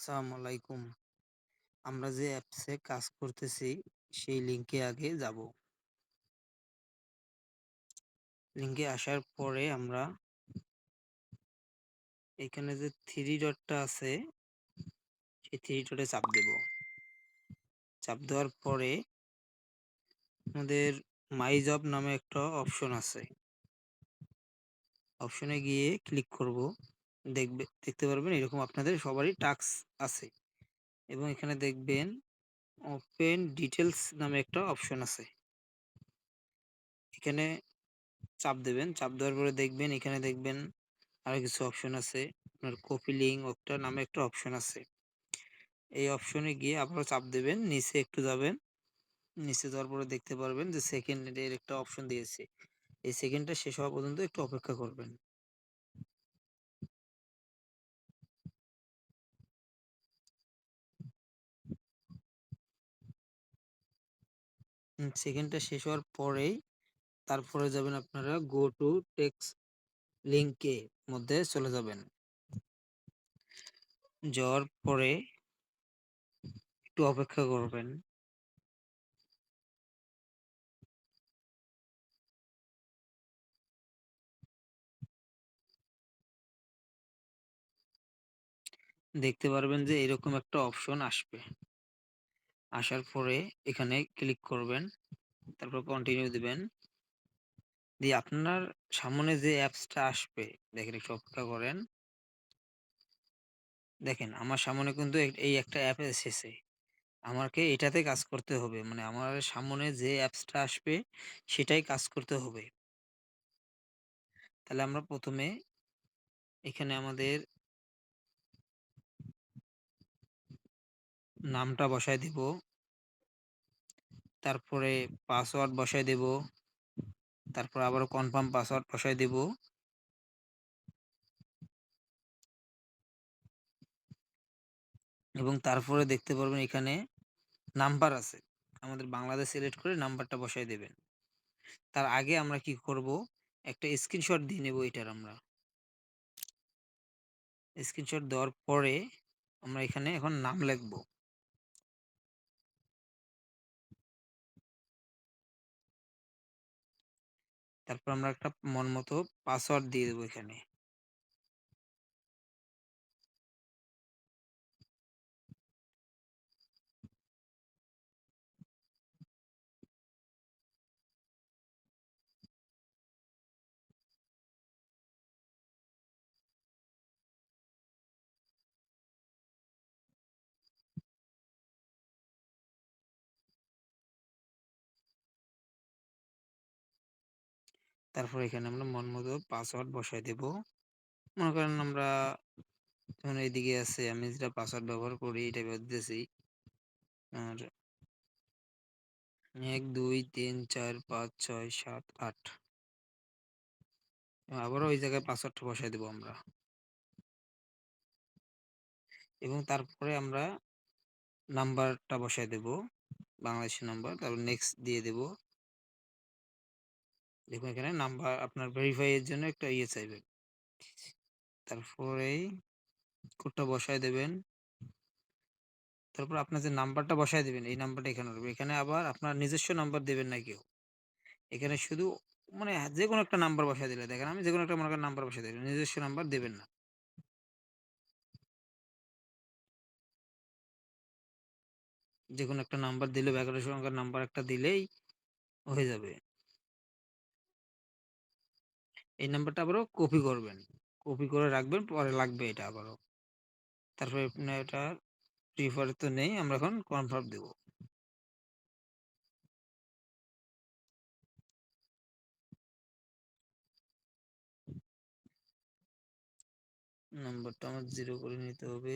আসসালামু আলাইকুম। আমরা যে অ্যাপসে কাজ করতেছি সেই লিঙ্কে আগে যাব। লিঙ্কে আসার পরে আমরা এখানে যে 3 ডটটা আছে সেই 3 ডটে চাপ দেব। চাপ দেওয়ার পরে আমাদের মাই জব নামে একটা অপশন আছে। অপশনে গিয়ে ক্লিক করব। দেখতে পারবেন এরকম আপনাদের সবারই টাস্ক আছে এবং এখানে দেখবেন ওপেন ডিটেইলস নামে একটা অপশন আছে। এখানে চাপ দেবেন। চাপ দেওয়ার পরে দেখবেন এখানে দেখবেন আরো কিছু অপশন আছে। আপনার কপি লিঙ্ক একটা নামে একটা অপশন আছে। এই অপশনে গিয়ে আবারও চাপ দেবেন। নিচে একটু যাবেন। নিচে যাওয়ার পরে দেখতে পারবেন যে সেকেন্ডের একটা অপশন দিয়েছে। এই সেকেন্ডটা শেষ হওয়া পর্যন্ত একটু অপেক্ষা করবেন। সেকেন্ডটা শেষ হওয়ার পরেই তারপরে যাবেন আপনারা গো টু টেক্সট লিঙ্কে মধ্যে চলে যাবেন। যাওয়ার পরে একটু অপেক্ষা করবেন। দেখতে পারবেন যে এরকম একটা অপশন আসবে। আসার পরে এখানে ক্লিক করবেন। তারপর কন্টিনিউ দিবেন। দিয়ে আপনার সামনে যে অ্যাপসটা আসবে, দেখেন একটু অপেক্ষা করেন। দেখেন আমার সামনে কিন্তু এই একটা অ্যাপ এসেছে। আমাকে এটাতে কাজ করতে হবে। মানে আমার সামনে যে অ্যাপসটা আসবে সেটাই কাজ করতে হবে। তাহলে আমরা ১ম এ এখানে আমাদের নামটা বসায় দিব। তারপরে পাসওয়ার্ড বসায় দেব। তারপর আবারও কনফার্ম পাসওয়ার্ড বসায় দেব। এবং তারপরে দেখতে পারবেন এখানে নাম্বার আছে। আমাদের বাংলাদেশ সিলেক্ট করে নাম্বারটা বসায় দেবেন। তার আগে আমরা কি করব? একটা স্ক্রিনশট দিয়ে নেব এটার আমরা। স্ক্রিনশট দেওয়ার পরে আমরা এখানে এখন নাম লিখব। তারপর আমরা একটা মন মতো পাসওয়ার্ড দিয়ে দেবো এখানে। তারপর এখানে আমরা মন মতো পাসওয়ার্ড বসায় দেব। মনে করেন আমরা যখন এইদিকে আছে আমি যেটা পাসওয়ার্ড ব্যবহার করি এটা বলতেছি। আর ১, ২, ৩, ৪, ৫, ৬, ৭, ৮ আবারও ওই জায়গায় পাসওয়ার্ডটা বসায় দেব আমরা। এবং তারপরে আমরা নাম্বারটা বসায় দেব। বাংলাদেশী নাম্বার। তারপর নেক্সট দিয়ে দেব। দেখুন এখানে নাম্বার আপনার ভেরিফাই এর জন্য একটা ইয়ে চাইবে। তারপরেই কোডটা বসায় দেবেন। তারপর আপনার যে নাম্বারটা বসায় দিবেন এই নাম্বারটা এখানে উঠবে। এখানে আবার আপনার নিজস্ব নাম্বার দিবেন না কেউ। এখানে শুধু মানে যেকোনো একটা নাম্বার বসায় দিলে দেখেন আমি যেকোনো একটা মনে করেন নাম্বার বসায় দিলাম। নিজস্ব নাম্বার দিবেন না। যেকোনো একটা নাম্বার দিলে ১১ সংখ্যার নাম্বার একটা দিলেই হয়ে যাবে। এই নাম্বারটা আবারও কপি করবেন। কপি করে রাখবেন পরে লাগবে এটা আবারও। তারপরে আপনার এটা প্রিফার তো নেই আমরা এখন কনফার্ম দেব। নাম্বারটা আমার 0 করে নিতে হবে।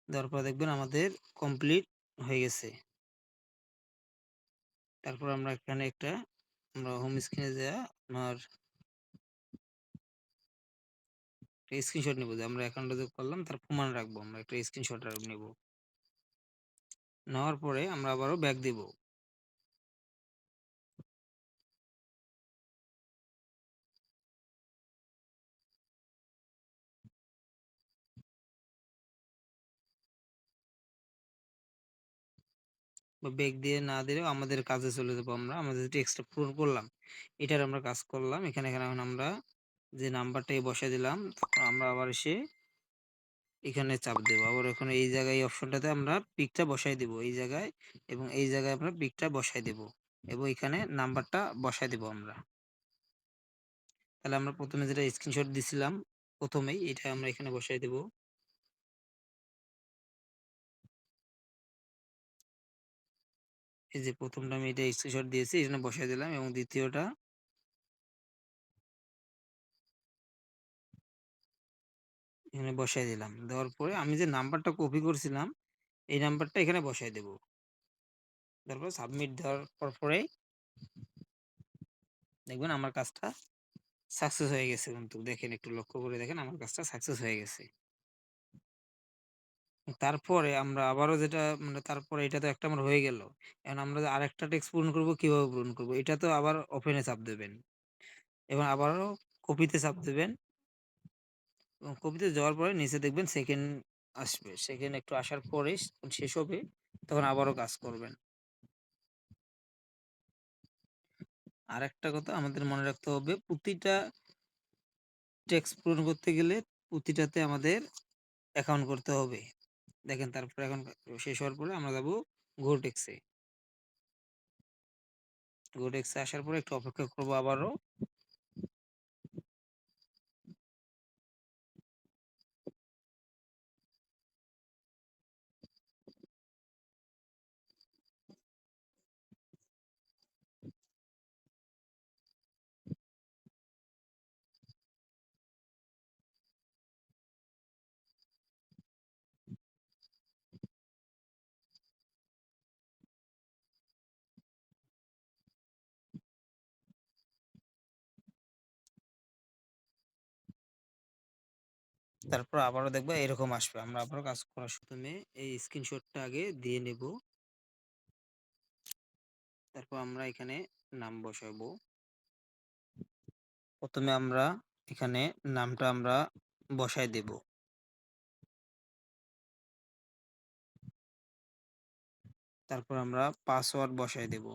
দেওয়ার পর দেখবেন আমাদের কমপ্লিট হয়ে গেছে। তারপর আমরা এখানে আমরা হোম স্ক্রিনে যাইয়া আপনার একটা স্ক্রিনশট নিব যে আমরা অ্যাকাউন্টটা যোগ করলাম তার প্রমাণ রাখবো। আমরা একটা স্ক্রিনশট নেব। নেওয়ার পরে আমরা আবারও ব্যাক দিব। বা ব্যাক দিয়ে না দিলেও আমাদের কাজে চলে যাবো আমরা। আমাদের যেটা এক্সট্রা পূরণ করলাম এটার আমরা কাজ করলাম। এখানে এখন আমরা যে নাম্বারটাই বসায় দিলাম আমরা আবার এসে এখানে চাপ দেবো। আবার ওখানে এই জায়গায় এই অপশনটাতে আমরা পিকটা বসাই দেব এই জায়গায়, এবং এই জায়গায় আমরা পিকটা বসাই দেব এবং এখানে নাম্বারটা বসাই দেব আমরা। তাহলে আমরা প্রথমে যেটা স্ক্রিনশট দিছিলাম প্রথমেই এটা আমরা এখানে বসাই দেব। এই যে প্রথমটা আমি এটা স্ক্রিনশট দিয়েছি এখানে বসাই দিলাম, এবং দ্বিতীয়টা এখানে বসাই দিলাম। দেওয়ার পরে আমি যে নাম্বারটা কপি করছিলাম এই নাম্বারটা এখানে বসাই দেব। তারপর সাবমিট দেওয়ার পরে দেখবেন আমার কাজটা সাকসেস হয়ে গেছে। কিন্তু দেখেন, একটু লক্ষ্য করে দেখেন আমার কাজটা সাকসেস হয়ে গেছে। তারপরে আমরা আবারও যেটা মানে তারপরে এটা তো একটা আমার হয়ে গেল। এখন আমরা যে আরেকটা টেক্সট পূরণ করব, কিভাবে পূরণ করব? এটা তো আবার ওপেনে চাপ দেবেন এবং আবারও কপিতে চাপ দেবেন, এবং কপিতে যাওয়ার পরে নিচে দেখবেন সেকেন্ড আসবে। সেকেন্ড একটু আসার পরে শেষ হবে, তখন আবারও কাজ করবেন। আরেকটা কথা আমাদের মনে রাখতে হবে, প্রতিটা টেক্সট পূরণ করতে গেলে প্রতিটাতে আমাদের অ্যাকাউন্ট করতে হবে। দেখেন, তারপরে এখন শেষ হওয়ার পরে আমরা যাব গো টেক্সে। গো টেক্সে আসার পরে একটু অপেক্ষা করবো আবারও। তারপর আবারও দেখবো এরকম আসবে। আমরা আবারও কাজ করার প্রথমে এই স্ক্রিনশটটা আগে দিয়ে নেব। তারপর আমরা এখানে নাম বসাবো। প্রথমে আমরা এখানে নামটা আমরা বসায় দেব। তারপর আমরা পাসওয়ার্ড বসায় দেব,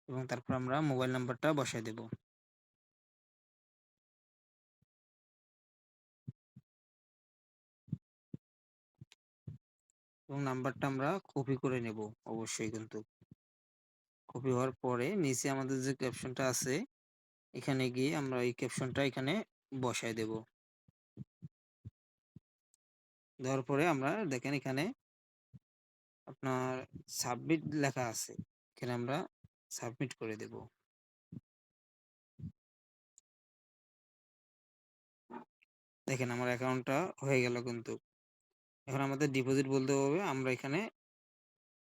এবং তারপর আমরা মোবাইল নাম্বারটা বসায় দেব, এবং নাম্বারটা আমরা কপি করে নেব অবশ্যই। কিন্তু কপি হওয়ার পরে নিচে আমাদের যে ক্যাপশনটা আছে এখানে গিয়ে আমরা এই ক্যাপশনটা এখানে বসায় দেব। দেওয়ার পরে আমরা দেখেন এখানে আপনার সাবমিট লেখা আছে, এখানে আমরা সাবমিট করে দেব। দেখেন আমার অ্যাকাউন্টটা হয়ে গেল। কিন্তু এখন আমাদের ডিপোজিট বলতে হবে, আমরা এখানে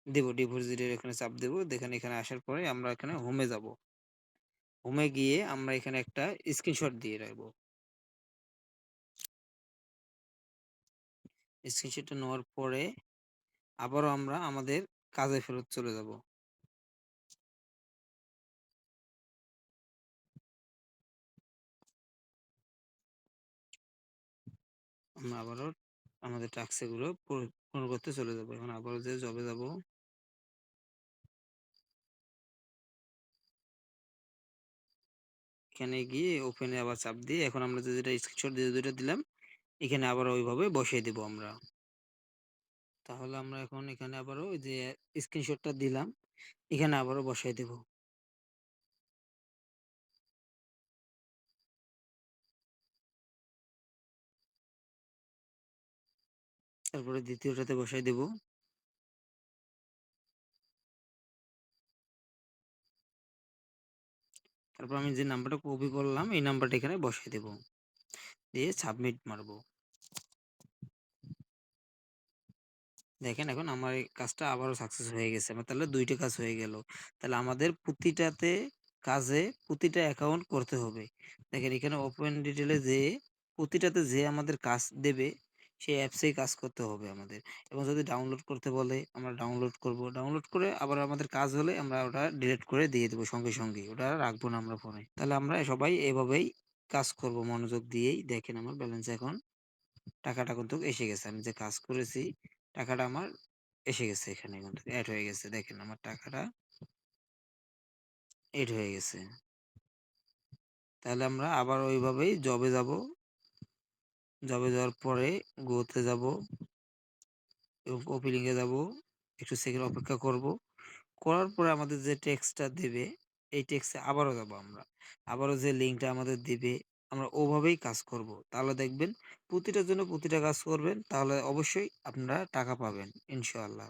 দেব ডিপোজিটের এখানে চাপ দেব। দেখেন এখানে আসার পরে আমরা এখানে হোমে যাব। হোমে গিয়ে আমরা এখানে একটা স্ক্রিনশট দিয়ে রাখবো। স্ক্রিনশটটা নেওয়ার পরে আবারও আমরা আমাদের কাজে ফেরত চলে যাব। আমরা আবারও আমাদের টাস্ক এগুলো পূরণ করতে চলে যাব। এখন আবারও যে জবে যাব, এখানে গিয়ে ওপেনে আবার চাপ দিয়ে এখন আমরা যেটা স্ক্রিনশট দিয়ে দুইটা দিলাম এখানে আবার ওইভাবে বসিয়ে দেব আমরা। তাহলে আমরা এখন এখানে আবারও ওই যে স্ক্রিনশটটা দিলাম এখানে আবারও বসাই দেব। তারপরে দ্বিতীয়টাতে বসাই দেব। তারপর আমি যে নাম্বারটা কপি করলাম এই নাম্বারটা এখানে বসায় দেব। দিয়ে সাবমিট মারবো। দেখেন এখন আমার এই কাজটা আবারও সাকসেস হয়ে গেছে। আমার তাহলে ২ টা কাজ হয়ে গেল। তাহলে আমাদের প্রতিটাতে কাজে প্রতিটা অ্যাকাউন্ট করতে হবে। দেখেন এখানে ওপেন ডিটেইল এ যেয়ে প্রতিটাতে যে আমাদের কাজ দেবে সেই অ্যাপসেই কাজ করতে হবে আমাদের। এবং যদি ডাউনলোড করতে বলে আমরা ডাউনলোড করব। ডাউনলোড করে আবার আমাদের কাজ হলে আমরা ওটা ডিলিট করে দিয়ে দেব সঙ্গে, সঙ্গেই। ওটা আর রাখবো না আমরা ফোনে। তাহলে আমরা সবাই এভাবেই কাজ করব মনোযোগ দিয়েই। দেখেন আমার ব্যালেন্স এখন টাকাটা কিন্তু এসে গেছে। আমি যে কাজ করেছি টাকাটা আমার এসে গেছে, এখানে কিন্তু এড হয়ে গেছে। দেখেন আমার টাকাটা এড হয়ে গেছে। তাহলে আমরা আবার ওইভাবেই জবে যাব। জবে যাওয়ার পরে গো তে যাব এবং কপি লিঙ্কে যাব। একটু সেকেন্ড অপেক্ষা করব। করার পরে আমাদের যে টেক্সটটা দেবে এই টেক্সটে আবারও যাব আমরা। আবারও যে লিঙ্কটা আমাদের দিবে আমরা ওভাবেই কাজ করব। তাহলে দেখবেন প্রতিটার জন্য প্রতিটা কাজ করবেন, তাহলে অবশ্যই আপনারা টাকা পাবেন ইনশাআল্লাহ।